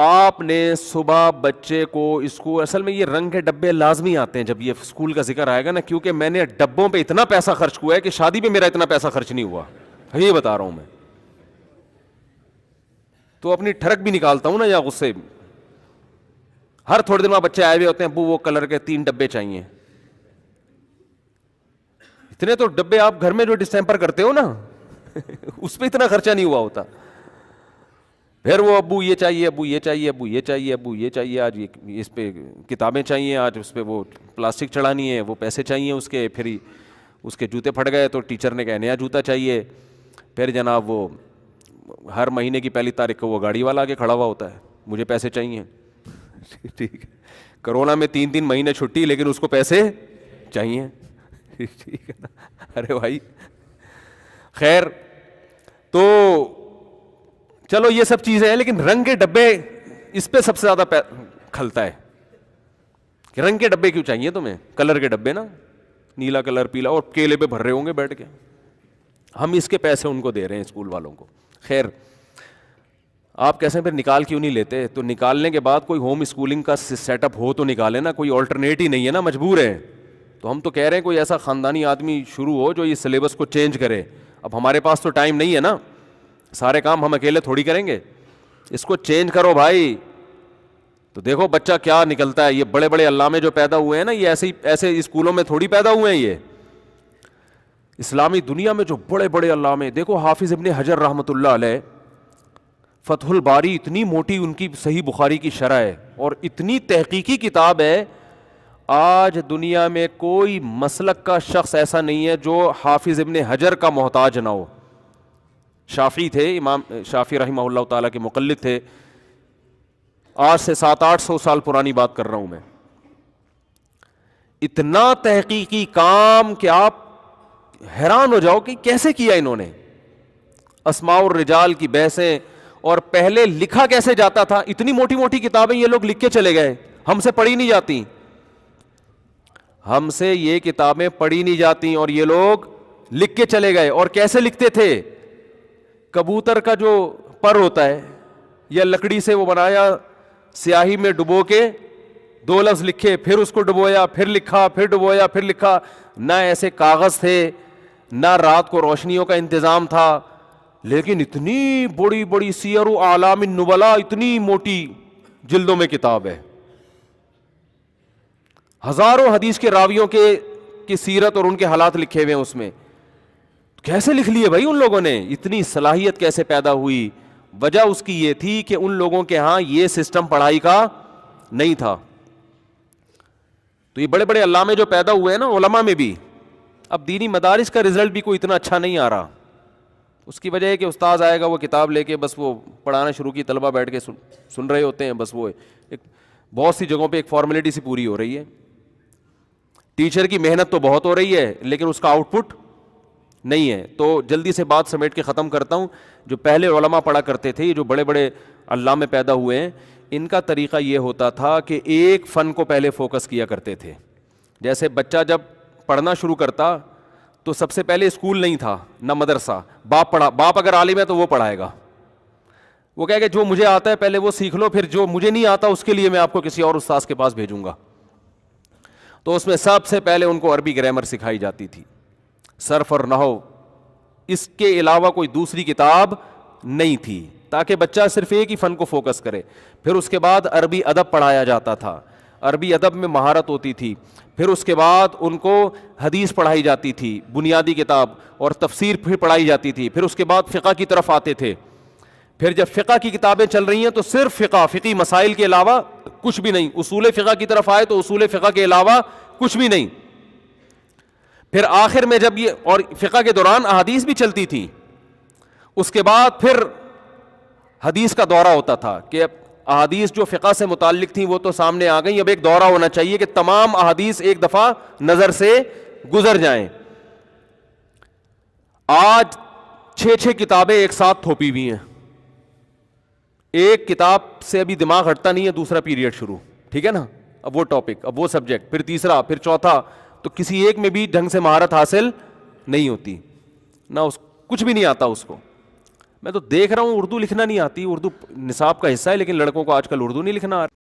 آپ نے صبح بچے کو اسکول، اصل میں یہ رنگ کے ڈبے لازمی آتے ہیں جب یہ اسکول کا ذکر آئے گا نا، کیونکہ میں نے ڈبوں پہ اتنا پیسہ خرچ ہوا ہے کہ شادی پہ میرا اتنا پیسہ خرچ نہیں ہوا، یہ بتا رہا ہوں میں. تو اپنی ٹھڑک بھی نکالتا ہوں نا یا غصے. ہر تھوڑے دن بعد بچے آئے ہوئے ہوتے ہیں، ابو وہ کلر کے 3 ڈبے چاہیے. اتنے تو ڈبے آپ گھر میں جو ڈسٹیمپر کرتے ہو نا اس پہ اتنا خرچہ نہیں ہوا ہوتا. پھر وہ ابو یہ چاہیے، ابو یہ چاہیے، ابو یہ چاہیے، ابو یہ چاہیے، آج اس پہ کتابیں چاہیے، آج اس پہ وہ پلاسٹک چڑھانی ہے، وہ پیسے چاہیے اس کے، پھر اس کے جوتے پھٹ گئے تو ٹیچر نے کہا نیا جوتا چاہیے. پھر جناب وہ ہر مہینے کی پہلی تاریخ کو وہ گاڑی والا آگے کھڑا ہوا ہوتا ہے، مجھے پیسے چاہیے. ٹھیک ہے، کرونا میں 3 مہینے چھٹی، لیکن اس کو پیسے چاہیے. ٹھیک ہے نا. ارے بھائی خیر، تو چلو یہ سب چیزیں ہیں، لیکن رنگ کے ڈبے اس پہ سب سے زیادہ کھلتا ہے کہ رنگ کے ڈبے کیوں چاہیے تمہیں، کلر کے ڈبے نا، نیلا کلر، پیلا، اور کیلے پہ بھر رہے ہوں گے بیٹھ کے. ہم اس کے پیسے ان کو دے رہے ہیں اسکول والوں کو. خیر، آپ کیسے پھر نکال کیوں نہیں لیتے؟ تو نکالنے کے بعد کوئی ہوم اسکولنگ کا سیٹ اپ ہو تو نکالے نا، کوئی آلٹرنیٹ ہی نہیں ہے نا، مجبور ہے. تو ہم تو کہہ رہے ہیں کوئی ایسا خاندانی آدمی شروع ہو جو یہ سلیبس کو چینج کرے. اب ہمارے پاس تو ٹائم نہیں ہے نا، سارے کام ہم اکیلے تھوڑی کریں گے. اس کو چینج کرو بھائی. تو دیکھو بچہ کیا نکلتا ہے. یہ بڑے بڑے علامے جو پیدا ہوئے ہیں نا، یہ ایسے اسکولوں میں تھوڑی پیدا ہوئے ہیں. یہ اسلامی دنیا میں جو بڑے بڑے علامے، دیکھو حافظ ابن حجر رحمۃ اللہ علیہ، فتح الباری اتنی موٹی ان کی صحیح بخاری کی شرح ہے، اور اتنی تحقیقی کتاب ہے. آج دنیا میں کوئی مسلک کا شخص ایسا نہیں ہے جو حافظ ابن حجر کا محتاج نہ ہو. شافعی تھے، امام شافعی رحمہ اللہ تعالیٰ کے مقلد تھے. آج سے 700-800 سال پرانی بات کر رہا ہوں میں. اتنا تحقیقی کام کہ آپ حیران ہو جاؤ کہ کیسے کیا انہوں نے. اسماء الرجال کی بحثیں، اور پہلے لکھا کیسے جاتا تھا. اتنی موٹی موٹی کتابیں یہ لوگ لکھ کے چلے گئے، ہم سے پڑھی نہیں جاتی. ہم سے یہ کتابیں پڑھی نہیں جاتی اور یہ لوگ لکھ کے چلے گئے. اور کیسے لکھتے تھے؟ کبوتر کا جو پر ہوتا ہے یا لکڑی سے وہ بنایا، سیاہی میں ڈبو کے 2 لفظ لکھے، پھر اس کو ڈبویا، پھر لکھا، پھر ڈبویا، پھر لکھا. نہ ایسے کاغذ تھے، نہ رات کو روشنیوں کا انتظام تھا، لیکن اتنی بڑی بڑی سیر و اعلام النبلاء، اتنی موٹی جلدوں میں کتاب ہے. ہزاروں حدیث کے راویوں کی سیرت اور ان کے حالات لکھے ہوئے ہیں اس میں. کیسے لکھ لیے بھائی ان لوگوں نے؟ اتنی صلاحیت کیسے پیدا ہوئی؟ وجہ اس کی یہ تھی کہ ان لوگوں کے ہاں یہ سسٹم پڑھائی کا نہیں تھا. تو یہ بڑے بڑے علامے جو پیدا ہوئے ہیں نا علماء میں بھی، اب دینی مدارس کا رزلٹ بھی کوئی اتنا اچھا نہیں آ رہا. اس کی وجہ ہے کہ استاذ آئے گا، وہ کتاب لے کے بس وہ پڑھانا شروع کی، طلبہ بیٹھ کے سن رہے ہوتے ہیں. بس وہ ایک بہت سی جگہوں پہ ایک فارمیلٹی سی پوری ہو رہی ہے. ٹیچر کی محنت تو بہت ہو رہی ہے لیکن اس کا آؤٹ پٹ نہیں ہے. تو جلدی سے بات سمیٹ کے ختم کرتا ہوں. جو پہلے علماء پڑھا کرتے تھے، یہ جو بڑے بڑے علامے پیدا ہوئے ہیں، ان کا طریقہ یہ ہوتا تھا کہ ایک فن کو پہلے فوکس کیا کرتے تھے. جیسے بچہ جب پڑھنا شروع کرتا تو سب سے پہلے اسکول نہیں تھا، نہ مدرسہ. باپ اگر عالم ہے تو وہ پڑھائے گا. وہ کہے کہ جو مجھے آتا ہے پہلے وہ سیکھ لو، پھر جو مجھے نہیں آتا اس کے لیے میں آپ کو کسی اور استاذ کے پاس بھیجوں گا. تو اس میں سب سے پہلے ان کو عربی گرامر سکھائی جاتی تھی، صرف اور نحو. اس کے علاوہ کوئی دوسری کتاب نہیں تھی، تاکہ بچہ صرف ایک ہی فن کو فوکس کرے. پھر اس کے بعد عربی ادب پڑھایا جاتا تھا، عربی ادب میں مہارت ہوتی تھی. پھر اس کے بعد ان کو حدیث پڑھائی جاتی تھی، بنیادی کتاب، اور تفسیر پھر پڑھائی جاتی تھی. پھر اس کے بعد فقہ کی طرف آتے تھے. پھر جب فقہ کی کتابیں چل رہی ہیں تو صرف فقہی مسائل کے علاوہ کچھ بھی نہیں. اصول فقہ کی طرف آئے تو اصول فقہ کے علاوہ کچھ بھی نہیں. پھر آخر میں جب یہ، اور فقہ کے دوران احادیث بھی چلتی تھی. اس کے بعد پھر حدیث کا دورہ ہوتا تھا کہ احادیث جو فقہ سے متعلق تھیں وہ تو سامنے آ گئیں، اب ایک دورہ ہونا چاہیے کہ تمام احادیث ایک دفعہ نظر سے گزر جائیں. آج 6 کتابیں ایک ساتھ تھوپی ہوئی ہیں. ایک کتاب سے ابھی دماغ ہٹتا نہیں ہے، دوسرا پیریڈ شروع، ٹھیک ہے نا. اب وہ ٹاپک، اب وہ سبجیکٹ، پھر تیسرا، پھر چوتھا. تو کسی ایک میں بھی ڈھنگ سے مہارت حاصل نہیں ہوتی، نہ اس کچھ بھی نہیں آتا اس کو. میں تو دیکھ رہا ہوں اردو لکھنا نہیں آتی، اردو نصاب کا حصہ ہے لیکن لڑکوں کو آج کل اردو نہیں لکھنا آ رہا.